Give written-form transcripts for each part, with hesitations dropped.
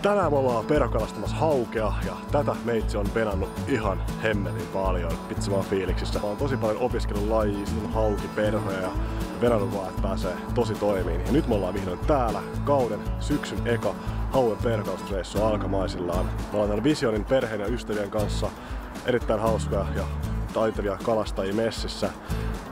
Tänään me ollaan perokalastamassa haukea ja tätä meitsi on penannut ihan hemmetin paljon. Vitsi mä oon fiiliksissä. Mä oon tosi paljon opiskellut lajia, sit on hauki, perhoja ja venannut vaan, että pääsee tosi toimiin. Ja nyt me ollaan vihdoin täällä kauden syksyn eka hauen perkaustreissu alkamaisillaan. Me ollaan täällä Visionin perheen ja ystävien kanssa. Erittäin hauskaa ja taitavia kalastajia messissä.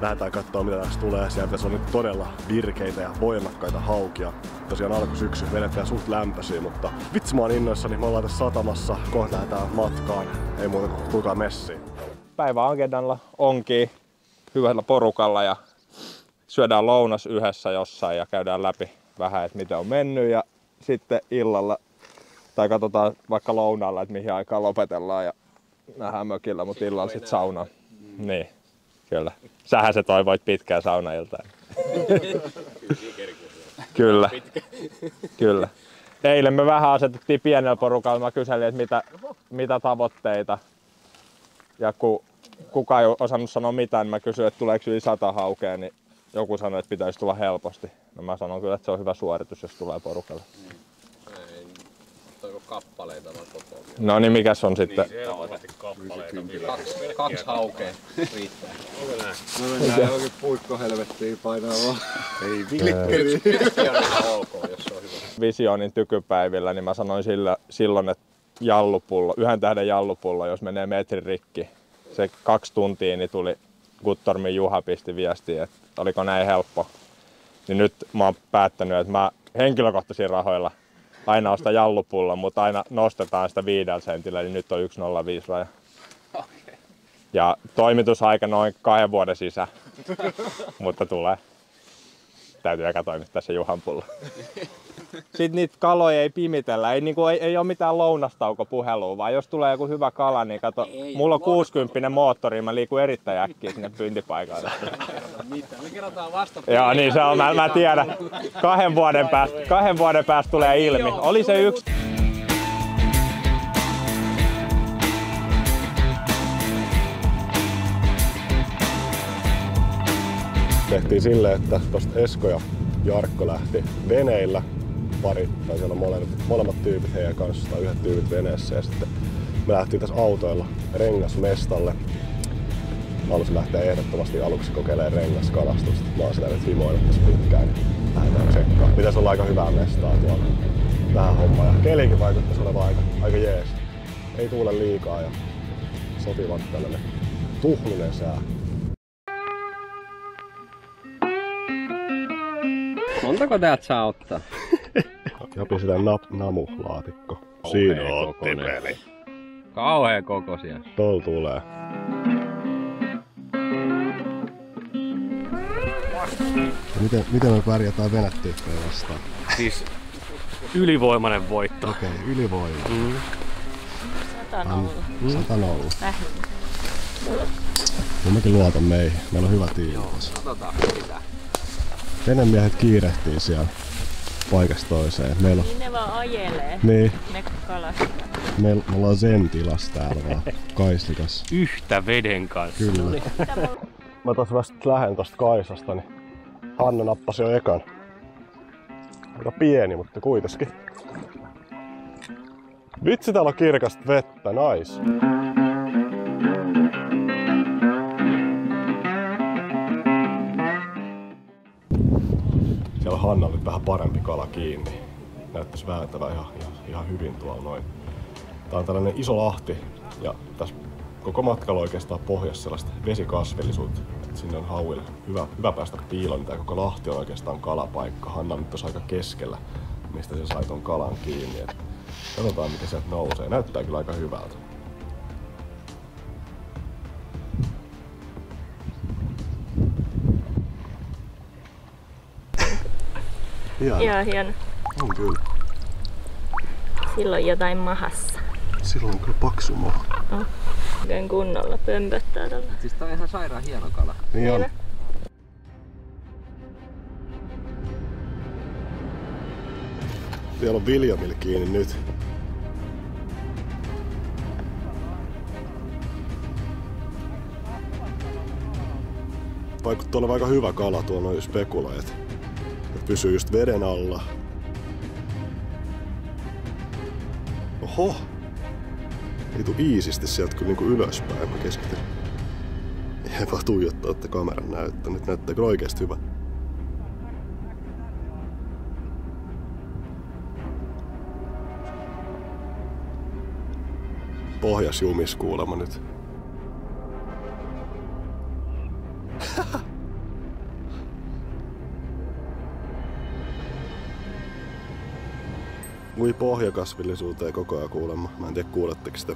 Lähdetään katsoa mitä tästä tulee. Siellä pitäisi olla nyt todella virkeitä ja voimakkaita haukia. Tosiaan alkusyksy vedetään suht lämpöisiä, mutta vitsi mä oon innoissani. Me ollaan tässä satamassa. Kohta lähdetään matkaan. Ei muuta kuin tulkaa messiin. Päivä agendalla onkin hyvällä porukalla ja syödään lounas yhdessä jossain ja käydään läpi vähän, että miten on mennyt ja sitten illalla tai katsotaan vaikka lounaalla, että mihin aikaan lopetellaan ja nähdään mökillä, mutta illalla sitten saunaan. Niin, kyllä. Sähän se toivoit pitkää saunailtaa. Kyllä. Kyllä. Eilen me vähän asetettiin pienellä porukalla. Mä kyselin, että mitä tavoitteita. Ja kun kukaan ei osannut sanoa mitään, niin mä kysyin, että tuleeko yli 100 haukea, niin joku sanoi, että pitäisi tulla helposti. No mä sanon kyllä, että se on hyvä suoritus, jos tulee porukalla. Ei, toiko kappaleita vai koko? No niin, mikäs on sitten? Niin, selvästi kappaleita. Kaksi haukea riittää. No mennään johonkin puikkohelvettiin painaa vaan. Ei vilkkeli. Visionin tykypäivillä, niin mä sanoin silloin, että jallupullo, 1 tähden jallupullo, jos menee metrin rikki. Se 2 tuntia, niin tuli Guttormin Juha pisti viestiä, että oliko näin helppo. Niin nyt mä oon päättänyt, että mä henkilökohtaisilla rahoilla aina ostan jallupullon, mutta aina nostetaan sitä 5 sentillä, eli nyt on 1,05 raja. Okay. Ja toimitusaika noin 2 vuoden sisään, mutta tulee. Täytyy eka toimittaa se Juhan pullo. Sitten niitä kaloja ei pimitellä, ei ole mitään lounastaukopuhelua, vaan jos tulee joku hyvä kala, niin kato, mulla on 60 moottori, mä liikun erittäin äkkiä sinne pyyntipaikalle. Me kerrotaan vasta. Joo, niin se on, mä tiedän. 2 vuoden päästä tulee ilmi. Oli se yksi. Tehtiin silleen, että tosta Esko ja Jarkko lähti veneillä. Pari, tai siellä on molemmat tyypit heidän kanssa, tai yhdet tyypit veneessä. Ja sitten me lähtiin tässä autoilla rengasmestalle. Mä halusin lähteä ehdottomasti aluksi kokeilemaan rengaskalastusta. Mä oon sitä nyt himoinut tässä pitkään, niin lähdetään tsekkaan. Pitäis olla aika hyvää mestaa tuolla. Vähän hommaa. Ja keliinkin vaikuttaisi olevan aika jees. Ei tuule liikaa ja sopivan tällainen tuhlunen sää. Montako täältä saa ottaa? Jopi sitä namu-laatikko. Siinä on ottipeli. Kauhea kokoisia. Tuolla tulee. Miten me pärjätään venätyyppejä vastaan? Siis ylivoimainen voitto. Okei, ylivoima. 100-0. No mäkin luotan meihin. Meillä on hyvä tiimi tässä. Katsotaan mitä. Venemiehet kiirehtii siellä paikasta toiseen. Meillä on... Niin ne vaan ajelee. Niin. Ne kalastaa. Me ollaan zen-tilassa täällä vaan. Kaislikas. Yhtä veden kanssa. Kyllä. Mä taas vasta lähden tosta Kaisasta, niin Hanna nappasi jo ekan. Aika pieni, mutta kuitenkin. Vitsi, täällä on kirkasta vettä, nice. Siellä on Hanna nyt vähän parempi kala kiinni. Näyttäisi vääntävän ihan hyvin tuolla noin. Tää on tällainen iso lahti ja tässä koko matkalla oikeastaan pohjassa sellaista vesikasvillisuutta. Sinne on hauille hyvä päästä piiloon, niin tää koko lahti on oikeastaan kalapaikka. Hanna on nyt tossa aika keskellä, mistä se sai ton kalan kiinni. Et katsotaan miten sieltä nousee. Näyttää kyllä aika hyvältä. Ihan hieno. On kyllä. Silloin jotain mahassa. Silloin on kyllä paksu maha. Oh. Oikein kunnolla pömpöttää tällä. Siis tää on ihan sairaan hieno kala. Niin on. Siellä on Viljamilla kiinni nyt. Vaikuttaa olevan aika hyvä kala tuolla noin spekula, että pysyy just veden alla. Oho! Ei tuu iisisti sieltä kyllä niinku ylöspäin. Mä keskityn. Ei vaan tuijottaa, että kameran näyttää. Nyt näyttää kyllä oikeesti hyvä. Pohjas jumis kuulemma nyt. Ui pohjakasvillisuuteen koko ajan kuulemma. Mä en tiedä kuuletteko sitä.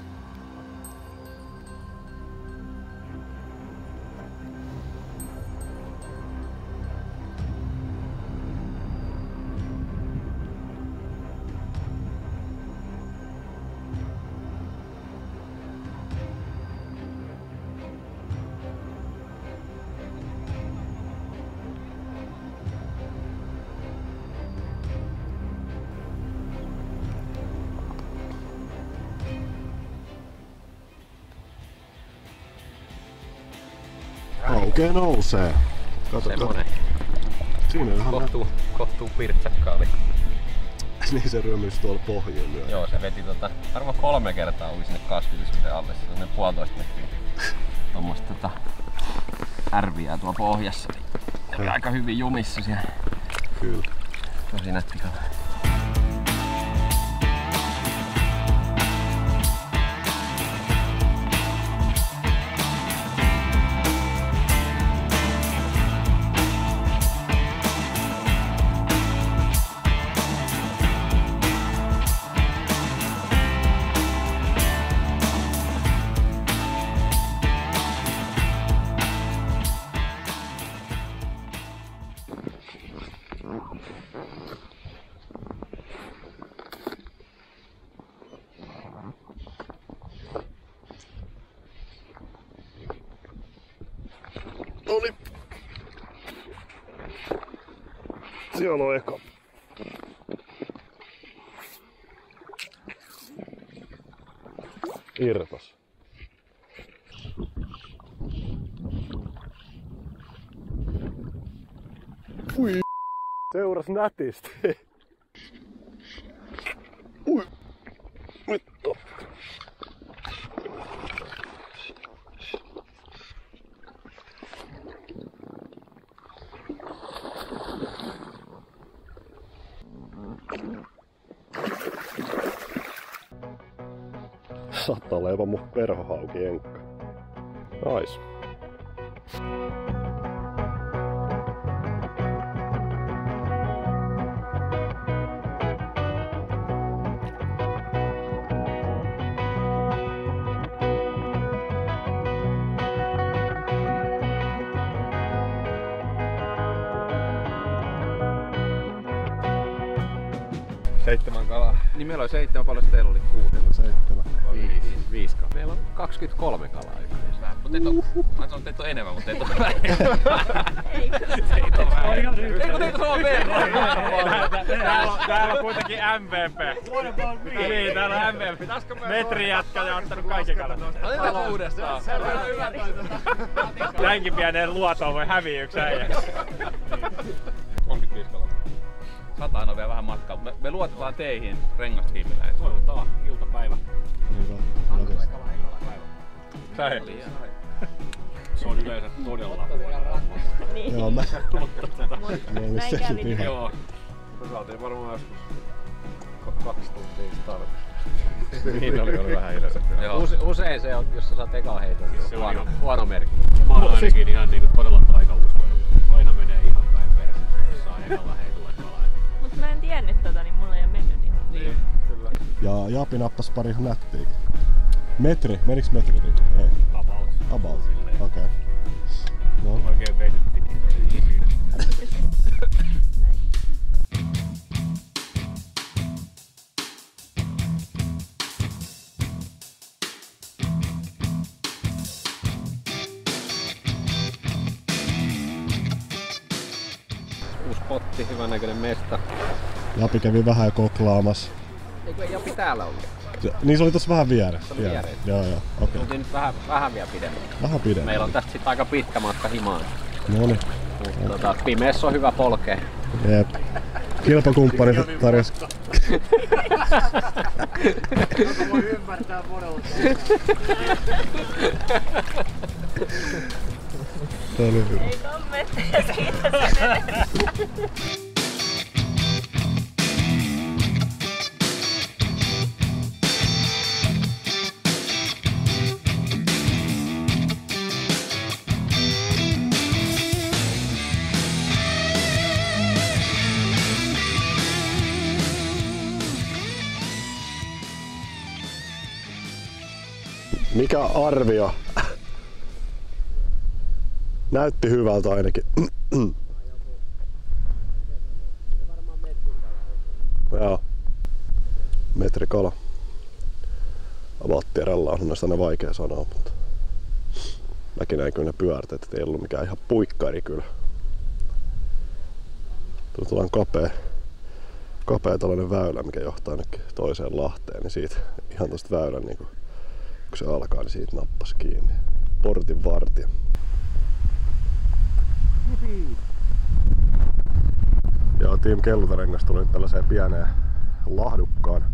Hauke nousee. Semmonen. Siinä on ihan kohtuu pirtsakka oli. niin se ryömys tuolla pohjilla lyö. Joo, se veti varmaan 3 kertaa ui sinne kasvillisuuden alle. Se on 1,5 metriä. Tuommoista ärviää tuolla pohjassa. Se oli aika hyvin jumissa siellä. Kyllä. Tosi nätti kala. Noniin. Siellä on eka. Irtos. Ui. Seuras nätisti. Ui. Vittu. Saattaa olla jopa mun perhohauki enkka. Nice. Seitsemän kalaa. Niin meillä oli 7, paljon teillä oli 6? 7. 5 kalaa. Meillä on 23 kalaa yhteensä. Mutta teitä on, mä sanon, teitä on enemmän, mutta teitä on vähemmän. Teitä on vähemmän. Eikö teitä on verran? Täällä on kuitenkin MVP. Niin, täällä on MVP. Metri jätkä ja ottanut kaikki kalat. Otetaan uudestaan. Näinkin pieneen luotoon voi häviä yksi äijä. 35 kalaa. 100 on vielä vähän matkaa, mutta me luotetaan teihin rengastiimillä. Toivotaan iltapäivä. Sähe. Se on yleensä todella Niin. Joo, mä Näin kävi. Joo. Me saatiin varmaan joskus 2 tuntia startissa. Niin oli vähän hiljaisesti. Usein se on, jos sä saat ekaa heiton, niin se on huono merkki. Mä oon ainakin ihan niinku todella taikauskoinen. Aina menee ihan päin perse, jos saa ekalla heitolla kalaa. Mut mä en tiennyt niin mulla ei oo mennyt ihan. Niin, kyllä. Ja Jaapi nappas pari nättiäkin. Metri? Meniks metri? Ei. About. Okei. Okay. No. Oikein vedytti. Uusi potti, hyvän näköinen mesta. Japi kävi vähän jo koklaamassa. Eikö Japi täällä ollut? Niin se oli tossa vähän vieressä. Se oli vieressä. Joo, okei. Tultiin nyt vähän vielä pidemmän. Vähän pidemmän. Meillä on tästä sit aika pitkä matka himaan. Noniin. Pimeessä on hyvä polkea. Jep. Kilpakumppani tarjosi Onko voi ymmärtää monella? Ei kommentteja siitä sen enempää. Mikä arvio? Näytti hyvältä ainakin. Joo. Metrikala. Avattiaralla on aina vaikea sanoa, mutta mäkin näin kyllä ne pyörteet, et ei ollut mikään ihan puikkari kyllä. Tuolla on kapea tällainen väylä, mikä johtaa ainakin toiseen lahteen, niin siitä ihan tosta väylän niin kun se alkaa, niin siitä nappasi kiinni. Portin vartija. Joo, Team Kellutarengas tuli nyt tällaiseen pieneen lahdukkaan.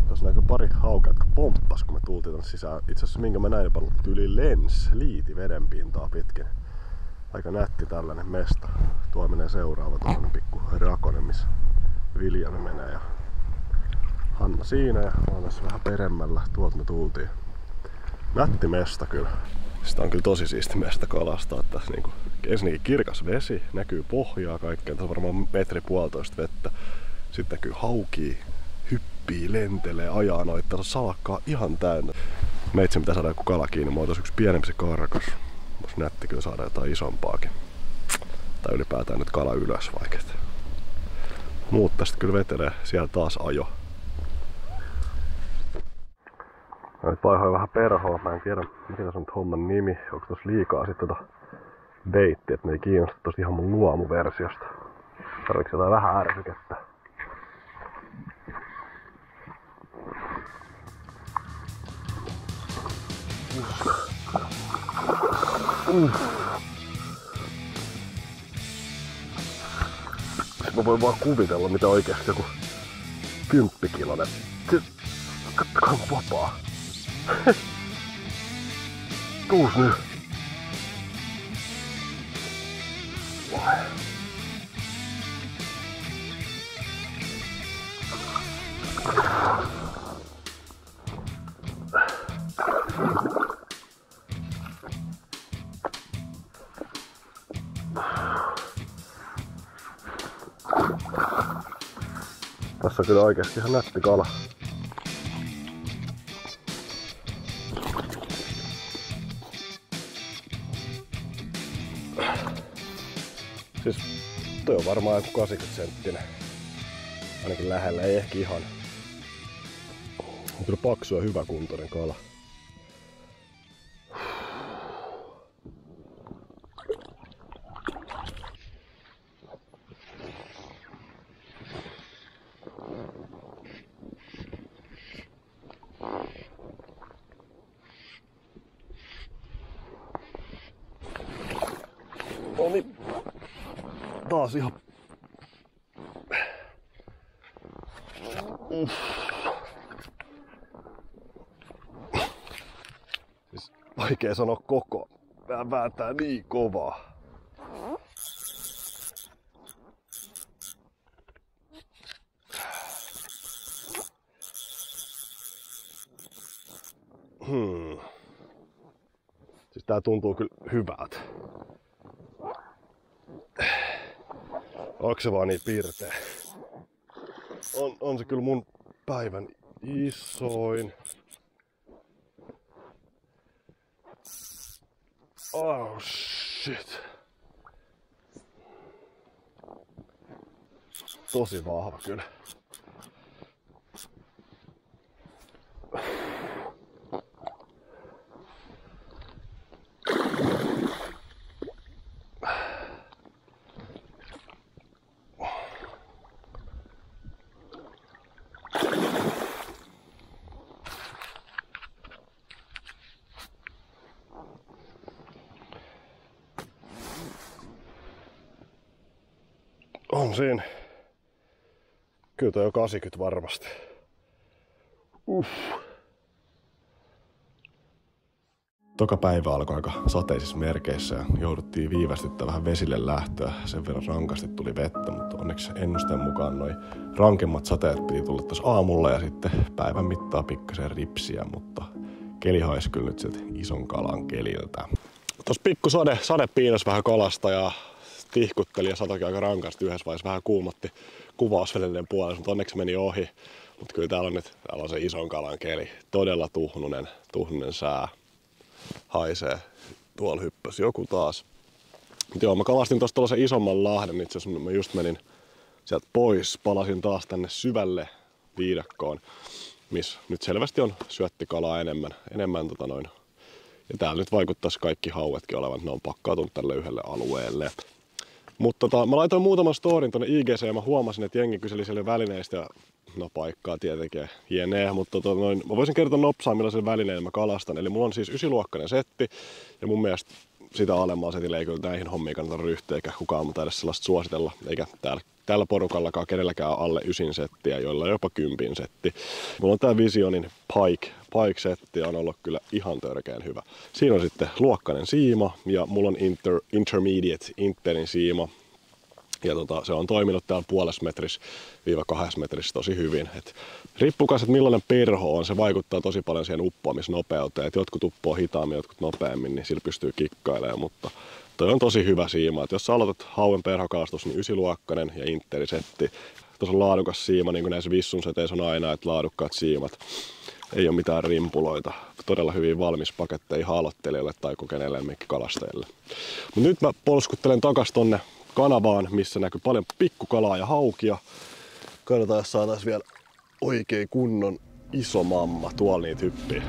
Tässä näkyy pari haukea, jotka pomppas, kun me tultiin tänne sisään. Itse asiassa minkä mä näin jopa yli liiti vedenpintaa pitkin. Aika nätti tällainen mesta. Tuo menee seuraava tällainen pikku rakonen, missä Viljanen menee. Ja Hanna siinä ja mä oon tässä vähän peremmällä. Tuolta me tultiin. Nätti mesta kyllä. Sitä on kyllä tosi siisti mesta kalastaa. Tässä niinku, ensinnäkin kirkas vesi, näkyy pohjaa kaikkea. Tässä on varmaan 1,5 metriä vettä. Sitten näkyy haukii, hyppii, lentelee, ajaa noita. Tässä on salakkaa ihan täynnä. Meitsen pitää saada joku kala kiinni. Mä oon yksi pienempi se karkas. Olisi nätti kyllä saada jotain isompaakin. Tai ylipäätään nyt kala ylös vaikka. Muut tästä kyllä vetelee. Siellä taas ajo. Mä nyt vaihoin vähän perhoa. Mä en tiedä mikä tässä on nyt homman nimi. Onko tossa liikaa sit beittiä, että ne ei kiinnosta tosta ihan mun luomuversiosta. Tarviks jotain vähän ärsykettä? Mä voin vaan kuvitella mitä oikeesti joku 10-kilonen. Kattokaa mun vapaa. Tuus nyt. Tässä on kyllä oikeesti ihan nätti kala. Siis toi on varmaan joku 80 senttinen. Ainakin lähellä, ei ehkä ihan. On kyllä paksu ja hyväkuntoinen kala. Oli taas ihan siis vaikea sanoa koko. Vähän vääntää niin kovaa. Siis tää tuntuu kyllä hyvältä. Onko se vaan niin pirteä? On se kyllä mun päivän isoin. Oh shit. Tosi vahva kyllä. On siinä Kyllä toi on 80 varmasti. Toka päivä alkoi aika sateisissa merkeissä ja jouduttiin viivästyttämään vähän vesille lähtöä. Sen verran rankasti tuli vettä, mutta onneksi ennusteen mukaan noi rankemmat sateet piti tulla tuossa aamulla ja sitten päivän mittaa pikkasen ripsiä, mutta keli haisi kyllä nyt sieltä ison kalan keliltä. Tuossa pikku sade piinas vähän kalasta ja tihkutteli ja satokin aika rankasti. Yhdessä vaiheessa vähän kuumotti kuvausveneiden puolella, mutta onneksi meni ohi. Mutta kyllä täällä on se ison kalan keli. Todella tuhnunen sää. Haisee. Tuolla hyppäsi joku taas. Mut joo, mä kalastin tossa tollasen isomman lahden. Itse asiassa mä just menin sieltä pois. Palasin taas tänne syvälle viidakkoon, missä nyt selvästi on syöttikalaa enemmän Ja täällä nyt vaikuttaisi kaikki hauetkin olevan, ne on pakkautunut tälle yhdelle alueelle. Mutta mä laitoin muutaman storin tonne IGC ja mä huomasin, että jengi kyseli siellä välineistä ja no paikkaa tietenkin hienee, mutta mä voisin kertoa nopsaan millaisen välineen mä kalastan. Eli mulla on siis 9-luokkainen setti ja mun mielestä sitä alemmalla setillä ei kyllä näihin hommiin kannata ryhtyä eikä kukaan muuta edes sellaista suositella. Eikä tällä porukallakaan kenelläkään alle 9 settiä, joilla jopa 10 setti. Mulla on tää Visionin Pike-setti ja on ollut kyllä ihan törkeän hyvä. Siinä on sitten luokkainen siima ja mulla on Intermediate Interin siima. Ja se on toiminut täällä 0,5 metrissä - 2 metrissä tosi hyvin. Riippukas, että millainen perho on, se vaikuttaa tosi paljon siihen uppoamisnopeuteen. Jotkut uppoo hitaammin, jotkut nopeammin, niin sillä pystyy kikkailemaan, mutta toi on tosi hyvä siima. Et jos sä aloitat hauen perhokalastus, niin 9-luokkainen ja interisetti. Tuossa on laadukas siima, niin kuin näissä vissun seteissä on aina, että laadukkaat siimat. Ei ole mitään rimpuloita. Todella hyvin valmis paketteja haalottelijoille tai kokeneille kalastajille. Mut nyt mä polskuttelen takas tonne kanavaan, missä näkyy paljon pikkukalaa ja haukia. Katsotaan, jos saataisiin vielä oikein kunnon iso mamma. Tuolla niitä hyppii.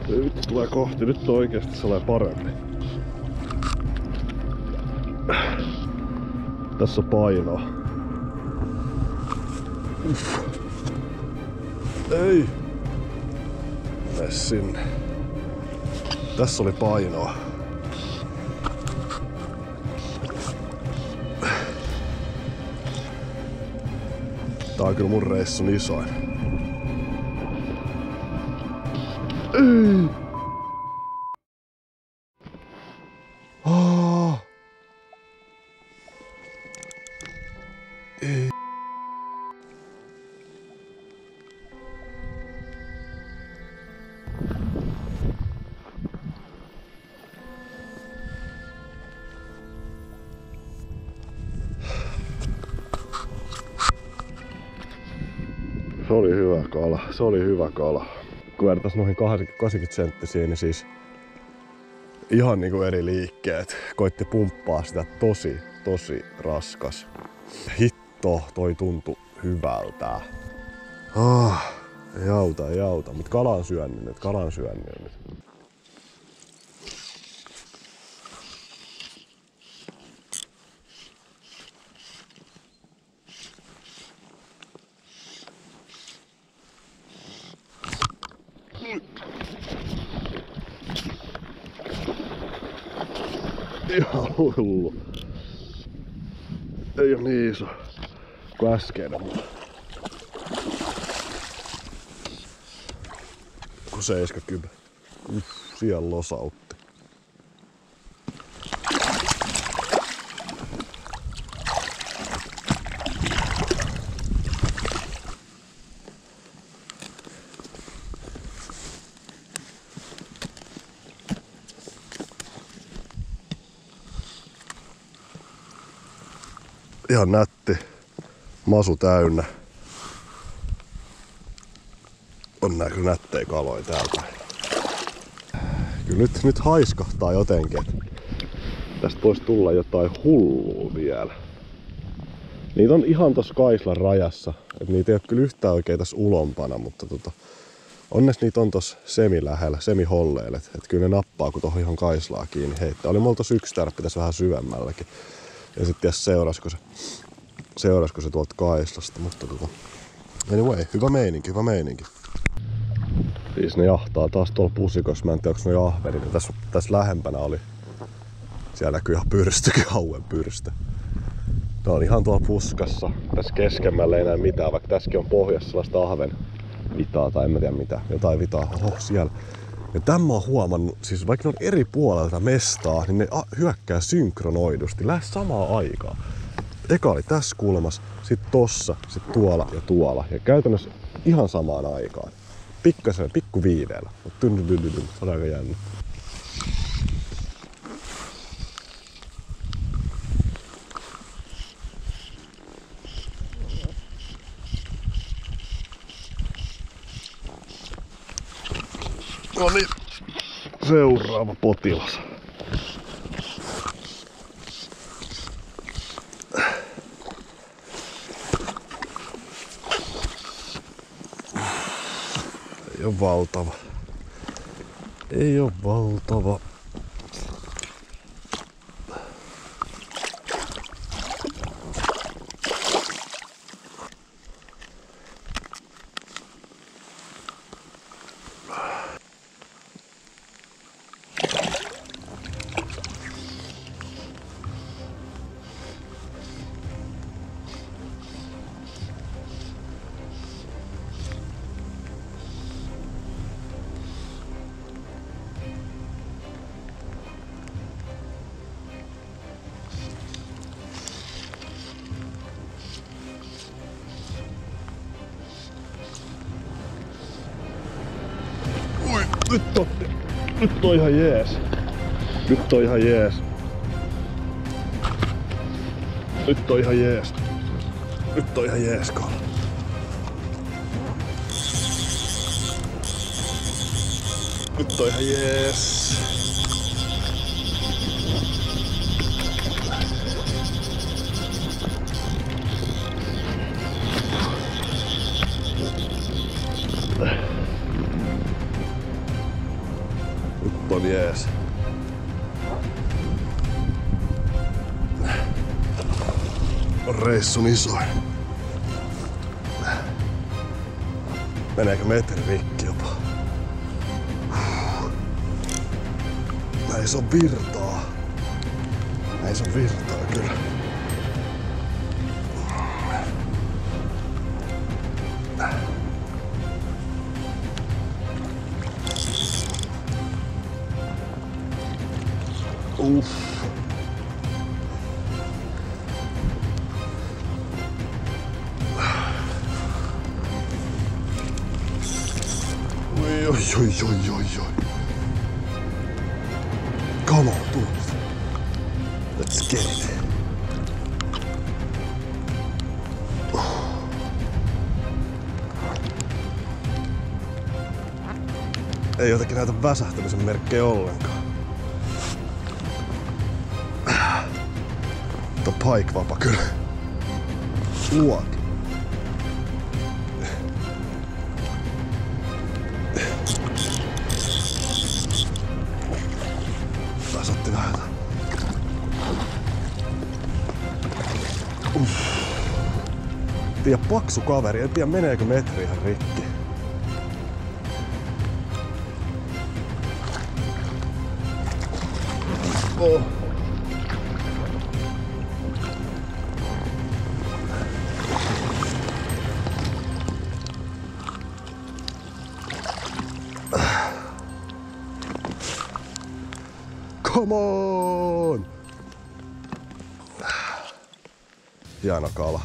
Nyt tulee kohti, nyt on oikeasti sellainen parempi. Tässä on painoa. Ei! Mene sinne. Tässä oli painoa. Tää on kyllä mun reissun isoin. Ei! Ei. Se oli hyvä kala. Kun vertais noihin 80 senttisiin, niin siis ihan niinku eri liikkeet. Koitti pumppaa sitä tosi raskas. Hitto, toi tuntui hyvältä. Ei auta, mut kalan syönnin nyt. Ihan hullu. Ei oo niin iso kuin äskeinen, mutta kun 70. Siellä losautti. Ihan nätti. Masu täynnä. On nää kyllä nättejä kaloja täältä. Kyllä nyt haiskahtaa jotenkin. Tästä voisi tulla jotain hullua vielä. Niitä on ihan tossa Kaislan rajassa. Et niitä ei ole kyllä yhtään oikein tässä ulompana, mutta Onneksi niitä on tossa semi-lähellä, semi-holleilla, että kyllä ne nappaa, kun tohon ihan kaislaa kiinni heittää. Oli mulla tossa yksi tärppi tässä vähän syvemmälläkin. Ja sit ties seurasko se tuolta kaislasta, mutta anyway, hyvä meininki. Siis ne jahtaa taas tuolla pusikossa, mä en tiedä, onko ne ahverit. Tässä lähempänä oli, siellä näkyy ihan pyrstökin, hauen pyrstö. Ne on ihan tuolla puskassa, tässä keskemmällä ei näe mitään, vaikka tässäkin on pohjassa sellaista ahven vitaa tai en mä tiedä mitä, jotain vitaa, siellä. Ja tämän mä oon huomannut, siis vaikka ne on eri puolelta mestaa, niin ne hyökkää synkronoidusti, lähes samaan aikaan. Eka oli tässä kulmassa, sit tossa, sit tuolla ja tuolla. Ja käytännössä ihan samaan aikaan. Pikku viiveellä, mutta se on aika jännä. No niin, seuraava potilas. Ei oo valtava. Ei oo valtava. Nyt on ihan jees. Nyt on ihan jees. Nyt on ihan jees. Nyt on ihan jees kala. Nyt on ihan jees. Nyt on jees. On reissun isoin. Meneekö metri rikki jopa? Näissä on virtaa. Näissä on virtaa kyllä. Uff. Oi. Come on, do it. Let's get it. Ei jotenkin näytä väsähtämisen merkkejä ollenkaan. Mutta pike vapa kyllä. Luoki. Taas otti vähän. Tiedä paksu kaveri, en tiedä meneekö metri ihan rikki. Oh. Come on! Hieno kala.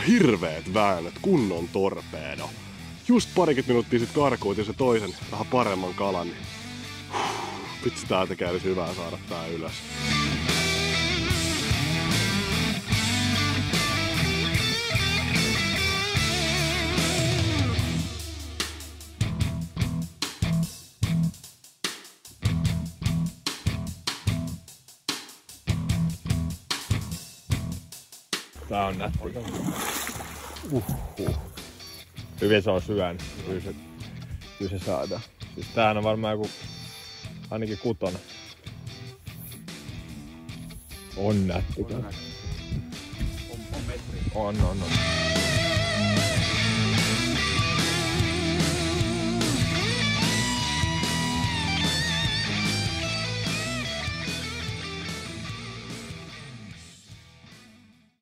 Hirveet väännöt, kunnon torpeedo. Just parikymmentä minuuttia sit karkuutin se toisen vähän paremman kalan, niin vitsi täältä kävisi hyvää saada tää ylös. Tää on nätti. Hyvin se on syönyt. Kyllä se saadaan. Siis täähän on varmaan joku ainakin 6. On nätti. On metri. On.